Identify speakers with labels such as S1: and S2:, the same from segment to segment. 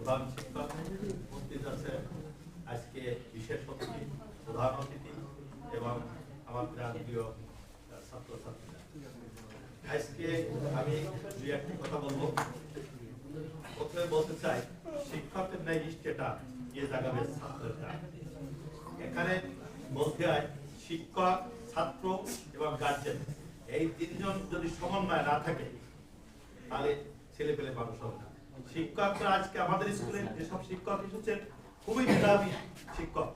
S1: প্রধান শিক্ষক, উপস্থিত আছে আজকে বিশেষ অতিথি, প্রধান অতিথি এবং আমার প্রিয় ছাত্রছাত্রীরা। আজকে আমি দুই একটি কথা বলবো। প্রথমে বলতে চাই, শিক্ষকের ন্যায় নিষ্ঠাটা এ জাগাবে ছাত্রের কাজ। এখানে বলতে হয় শিক্ষক, ছাত্র এবং গার্জেন, এই তিনজন যদি সমন্বয় না থাকে তাহলে ছেলে পেলে মানুষ হবে না। শিক্ষকরা আজকে আমাদের স্কুলে যেসব শিক্ষক এসেছেন খুবই মেধাবী শিক্ষক,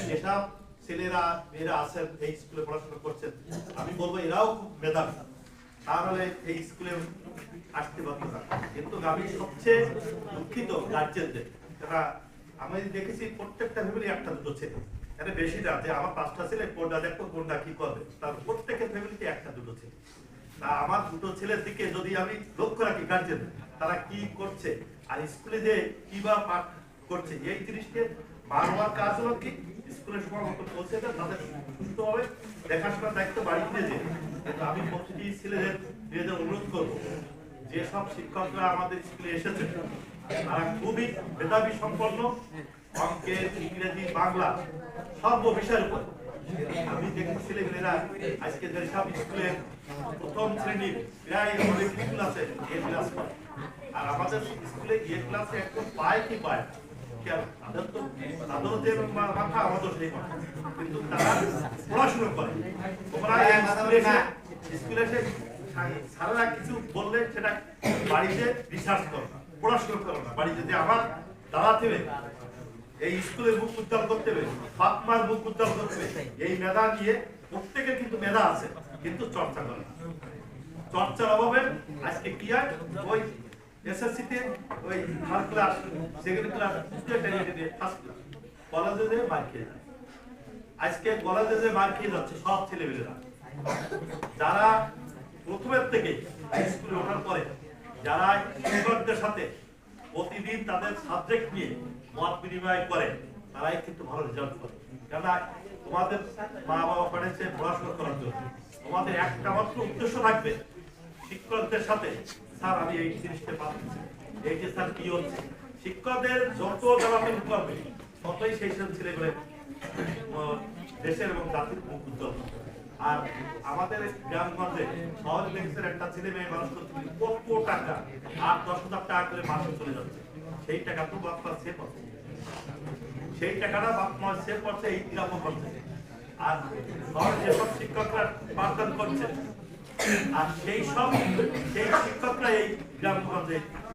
S1: যেসব ছেলেরা মেয়েরা আছেন এই স্কুলে পড়াশোনা করছেন, আমি বলবো এরাও খুব মেধাবী, তাহলে এই স্কুলে আসতে পারতো না। কিন্তু আমি সবচেয়ে দুঃখিত গার্জেনদের, যারা আমি দেখেছি প্রত্যেকটা ফ্যামিলি একটা দুটো ছেলে, এটা বেশি না যে আমার 5টা ছেলে, কোনটা দেখো কোনটা কি করবে, তার প্রত্যেকের ফ্যামিলিতে একটা দুটো ছেলে। তা আমার দুটো ছেলের দিকে যদি আমি লক্ষ্য রাখি, গার্জেন তারা কি করছে আর স্কুলে যে কি বা পাঠ করছে, এই জিনিসকে বারবার কাজ হলো কি স্কুলের সময় মতো পৌঁছে দেয়, তাদের সুস্থভাবে দেখাশোনার দায়িত্ব বাড়ি দিয়ে যায়। কিন্তু আমি প্রতিটি ছেলেদের অনুরোধ করবো, যেসব শিক্ষকরা আমাদের স্কুলে এসেছে তারা খুবই মেধাবী সম্পন্ন, অঙ্কের, ইংরেজি, বাংলা সব বিষয়ের উপর। আমি দেখি ছেলেমেয়েরা আজকে যেসব স্কুলে প্রথম শ্রেণীর প্রায় অনেক স্কুল আছে এ ক্লাস করে, আর আমাদের স্কুলে এ ক্লাসে একদম পায় কি পায় তাদের তো তাদেরও যে মাথা আমাদের সেই মাথা, কিন্তু তারা পড়াশোনা করে। তোমরা স্কুলে এসে সারা কিছু বললে সেটা বাড়িতে রিসার্চ করো না, পড়াশোনা করো না, বাড়িতে যে আমার দাঁড়াতে হবে, এই স্কুলের মুখ উজ্জ্বল করতে হবে, বাপ মার মুখ উজ্জ্বল করতে হবে, এই মেধা নিয়ে প্রত্যেকের কিন্তু মেধা আছে, কিন্তু চর্চা করে না। চর্চার অভাবে আজকে কি হয়, ওই এসএসসি তে ওই third class, second class, first class, কলেজে যে মার খেয়ে যায়। আজকে কলেজে যে মার খেয়ে যাচ্ছে সব ছেলেমেয়েরা, যারা প্রথমের থেকে স্কুলে ওঠার পরে যারা শিক্ষকদের সাথে প্রতিদিন তাদের সাবজেক্ট নিয়ে মত বিনিময় করে, তারাই কিন্তু ভালো রেজাল্ট করে। কেননা তোমাদের মা বাবা পাঠিয়েছে পড়াশোনা করার জন্য, তোমাদের একটা মাত্র উদ্দেশ্য থাকবে শিক্ষকদের সাথে, স্যার আমি এই জিনিসটা পাচ্ছি, এই যে স্যার কি হচ্ছে। শিক্ষকদের যত জবাবদিহি করবে ততই সেই সব ছেলেগুলো দেশের এবং জাতির মুখ উজ্জ্বল। আর আমাদের গ্রামগঞ্জে শহরে দেখছেন একটা ছেলে মেয়ে মানুষ করতে কত টাকা, 8-10,000 টাকা করে মাসে চলে যাচ্ছে, সেই টাকা তো বাপ মা সেভ করছে, সেই টাকাটা বাপ মা সেভ করছে এই গ্রাম করছে। আর শহরে যেসব শিক্ষকরা পাঠদান করছে, আর সেই শিক্ষকরা এই গ্রামগঞ্জে